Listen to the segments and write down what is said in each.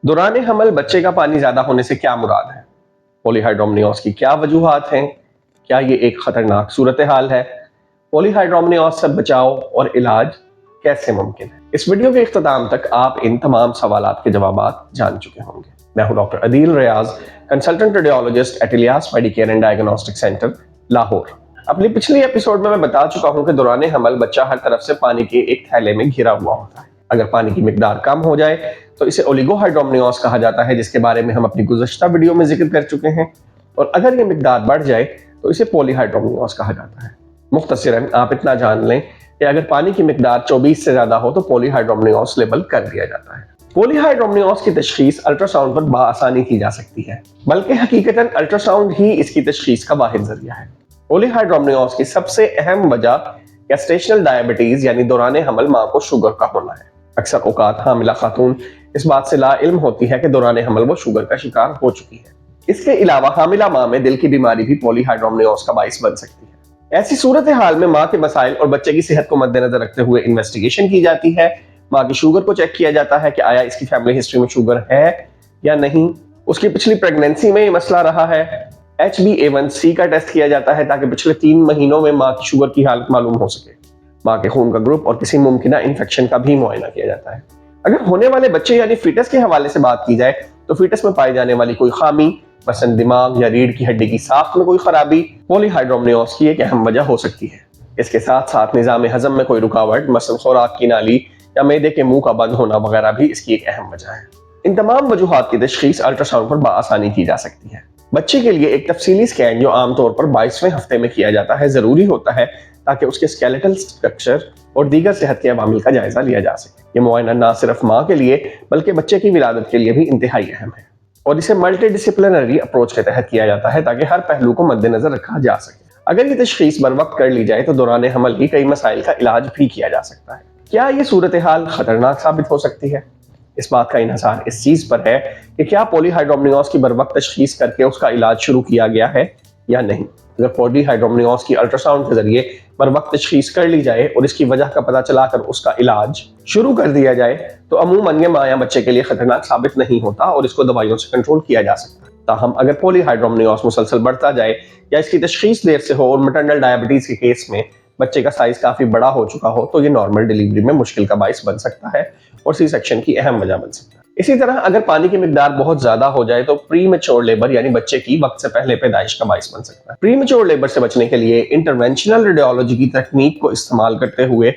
دوران حمل بچے کا پانی زیادہ ہونے سے کیا مراد ہے؟ پولی ہائیڈرومنیوس کی کیا وجوہات ہیں؟ کیا یہ ایک خطرناک صورتحال ہے؟ پولی ہائیڈرومنیوس سے بچاؤ اور علاج کیسے ممکن ہے؟ اس ویڈیو کے اختتام تک آپ ان تمام سوالات کے جوابات جان چکے ہوں گے۔ میں ہوں doctor Adeel Riaz, consultant radiologist at Ilyas Medicare and diagnostic centre, Lahore. اپنی پچھلی ایپیسوڈ میں بتا چکا ہوں کہ دوران حمل بچہ ہر طرف سے پانی کے ایک تھیلے میں گھرا ہوا ہوتا ہے۔ اگر پانی کی مقدار کم ہو جائے تو اسے اولیگو ہائیڈرومنیوس کہا جاتا ہے، جس کے بارے میں ہم اپنی گزشتہ ویڈیو میں ذکر کر چکے ہیں، اور اگر یہ مقدار بڑھ جائے تو اسے پولی ہائیڈرومنیوس کہا جاتا ہے۔ مختصراً آپ اتنا جان لیں کہ اگر پانی کی مقدار 24 سے زیادہ ہو تو پولی ہائیڈرومنیوس لیبل کر دیا جاتا ہے۔ پولی ہائیڈرومنیوس کی تشخیص الٹرا ساؤنڈ پر بآسانی کی جا سکتی ہے، بلکہ حقیقتاً الٹرا ساؤنڈ ہی اس کی تشخیص کا واحد ذریعہ ہے۔ پولی ہائیڈرومنیوس کی سب سے اہم وجہ گیسٹیشنل ڈائبٹیز یعنی دوران حمل ماں کو شوگر کا ہونا ہے۔ اکثر اوقات حاملہ خاتون اس بات سے لا علم ہوتی ہے کہ دوران حمل وہ شوگر کا شکار ہو چکی ہے۔ اس کے علاوہ حاملہ ماں میں دل کی بیماری بھی پولی ہائیڈرومنیوس کا باعث بن سکتی ہے۔ ایسی صورتحال میں ماں کے مسائل اور بچے کی صحت کو مد نظر رکھتے ہوئے انویسٹیگیشن کی جاتی ہے۔ ماں کی شوگر کو چیک کیا جاتا ہے کہ آیا اس کی فیملی ہسٹری میں شوگر ہے یا نہیں، اس کی پچھلی پریگنینسی میں یہ مسئلہ رہا ہے۔ HbA1c کا ٹیسٹ کیا جاتا ہے تاکہ پچھلے 3 مہینوں میں ماں کی شوگر کی حالت معلوم ہو سکے۔ ماں کے خون کا گروپ اور کسی ممکنہ انفیکشن کا بھی معائنہ کیا جاتا ہے۔ اگر ہونے والے بچے یعنی فیٹس کے حوالے سے بات کی جائے تو فیٹس میں پائی جانے والی کوئی خامی، مثلا دماغ یا ریڑھ کی ہڈی کی ساخت میں کوئی خرابی، پولی ہائیڈرومنیوس کی ایک اہم وجہ ہو سکتی ہے۔ اس کے ساتھ ساتھ نظام ہضم میں کوئی رکاوٹ، مثلا خوراک کی نالی یا معدے کے منہ کا بند ہونا وغیرہ بھی اس کی ایک اہم وجہ ہے۔ ان تمام وجوہات کی تشخیص الٹرا ساؤنڈ پر بآسانی کی جا سکتی ہے۔ بچے کے لیے ایک تفصیلی سکین جو عام طور پر 22ویں ہفتے میں کیا جاتا ہے ضروری ہوتا ہے تاکہ اس کے اسکیلیٹل سٹرکچر اور دیگر صحت کے عوامل کا جائزہ لیا جا سکے۔ یہ معائنہ نہ صرف ماں کے لیے بلکہ بچے کی ولادت کے لیے بھی انتہائی اہم ہے، اور اسے ملٹی ڈسپلنری اپروچ کے تحت کیا جاتا ہے تاکہ ہر پہلو کو مد نظر رکھا جا سکے۔ اگر یہ تشخیص بر وقت کر لی جائے تو دوران حمل ہی کئی مسائل کا علاج بھی کیا جا سکتا ہے۔ کیا یہ صورتحال خطرناک ثابت ہو سکتی ہے؟ اس بات کا انحصار اس چیز پر ہے کہ کیا پولی ہائیڈرومنیوس کی بر وقت تشخیص کر کے اس کا علاج شروع کیا گیا ہے یا نہیں۔ اگر پولی ہائیڈرومنیوس کی الٹرا ساؤنڈ کے ذریعے بر وقت تشخیص کر لی جائے اور اس کی وجہ کا پتہ چلا کر اس کا علاج شروع کر دیا جائے تو عموماً یہ ماں یا بچے کے لیے خطرناک ثابت نہیں ہوتا اور اس کو دوائیوں سے کنٹرول کیا جا سکتا ہے۔ تاہم اگر پولی ہائیڈرومنیوس مسلسل بڑھتا جائے یا اس کی تشخیص دیر سے ہو اور مٹرنل ڈائبٹیز کے کیس میں بچے کا سائز کافی بڑا ہو چکا ہو تو یہ نارمل ڈیلیوری میں مشکل کا باعث بن سکتا ہے اور سی سیکشن کی اہم وجہ بن سکتا ہے۔ اسی طرح اگر پانی کی مقدار بہت زیادہ ہو جائے تو پری میچور لیبر یعنی بچے کی وقت سے پہلے پیدائش کا باعث بن سکتا ہے۔ پری میچور لیبر سے بچنے کے لیے انٹرونشنل ریڈیولوجی کی تکنیک کو استعمال کرتے ہوئے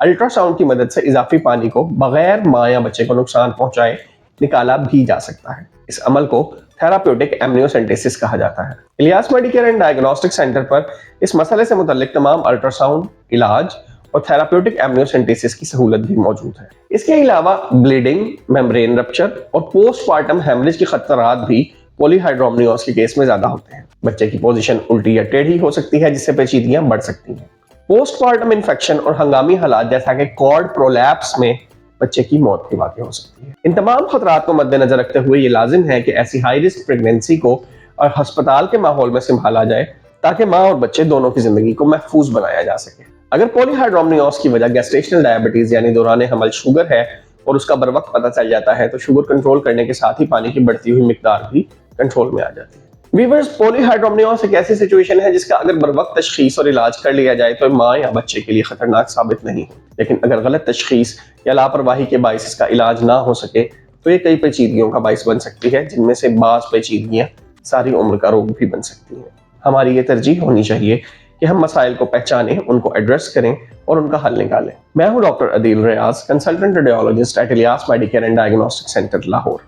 الٹرا ساؤنڈ کی مدد سے اضافی پانی کو بغیر ماں یا بچے کو نقصان پہنچائے نکالا بھی جا سکتا ہے۔ اس عمل کو تھراپیوٹک ایمنیوسینٹیسس کہا جاتا ہے۔ Ilyas Medicare and diagnostic centre پر اس مسئلے سے متعلق تمام الٹرا ساؤنڈ، علاج اور تھراپیوٹک ایمنیوسینٹیسس کی سہولت بھی موجود ہے۔ اس کے علاوہ بلیڈنگ، میمبرین رپچر اور پوسٹ پارٹم ہیمریج کے خطرات بھی پولی ہائیڈرومنیوس کے کیس میں زیادہ ہوتے ہیں۔ بچے کی پوزیشن الٹی یا ٹیڑھی ہو سکتی ہے جس سے پیچیدگیاں بڑھ سکتی ہیں۔ پوسٹ پارٹم انفیکشن اور ہنگامی حالات جیسا کہ کارڈ پرولیپس میں بچے کی موت بھی واقع ہو سکتی ہے۔ ان تمام خطرات کو مد نظر رکھتے ہوئے یہ لازم ہے کہ ایسی ہائی رسک پریگنینسی کو اور ہسپتال کے ماحول میں سنبھالا جائے تاکہ ماں اور بچے دونوں کی زندگی کو محفوظ بنایا جا سکے۔ اگر پولی ہائیڈرومنیوس کی وجہ گیسٹیشنل ڈائبٹیز یعنی دوران حمل شوگر ہے اور اس کا بر وقت پتہ چل جاتا ہے تو شوگر کنٹرول کرنے کے ساتھ ہی پانی کی بڑھتی ہوئی مقدار بھی کنٹرول میں آ جاتی ہے۔ ویورز، پولی ہائیڈرومنیوس ایک ایسی سچویشن ہے جس کا اگر بر وقت تشخیص اور علاج کر لیا جائے تو ماں یا بچے کے لیے خطرناک ثابت نہیں ہو، لیکن اگر غلط تشخیص یا لاپرواہی کے باعث اس کا علاج نہ ہو سکے تو یہ کئی پیچیدگیوں کا باعث بن سکتی ہے، جن میں سے بعض پیچیدگیاں ساری عمر کا روگ بھی بن سکتی ہیں۔ ہماری یہ ترجیح ہونی چاہیے کہ ہم مسائل کو پہچانیں، ان کو ایڈریس کریں اور ان کا حل نکالیں۔ میں ہوں doctor Adeel Riaz, consultant radiologist at Ilyas Medicare and diagnostic centre, Lahore.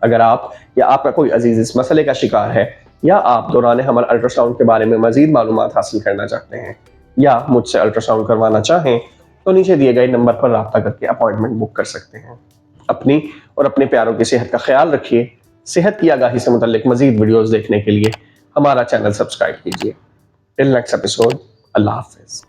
اگر آپ یا آپ کا کوئی عزیز اس مسئلے کا شکار ہے یا آپ دوران حمل الٹرا ساؤنڈ کے بارے میں مزید معلومات حاصل کرنا چاہتے ہیں یا مجھ سے الٹرا ساؤنڈ کروانا چاہیں تو نیچے دیے گئے نمبر پر رابطہ کر کے اپائنٹمنٹ بک کر سکتے ہیں۔ اپنی اور اپنے پیاروں کی صحت کا خیال رکھیے۔ صحت کی آگاہی سے متعلق مزید ویڈیوز دیکھنے کے لیے ہمارا چینل سبسکرائب کیجیے۔ ٹل نیکسٹ ایپیسوڈ، اللہ حافظ۔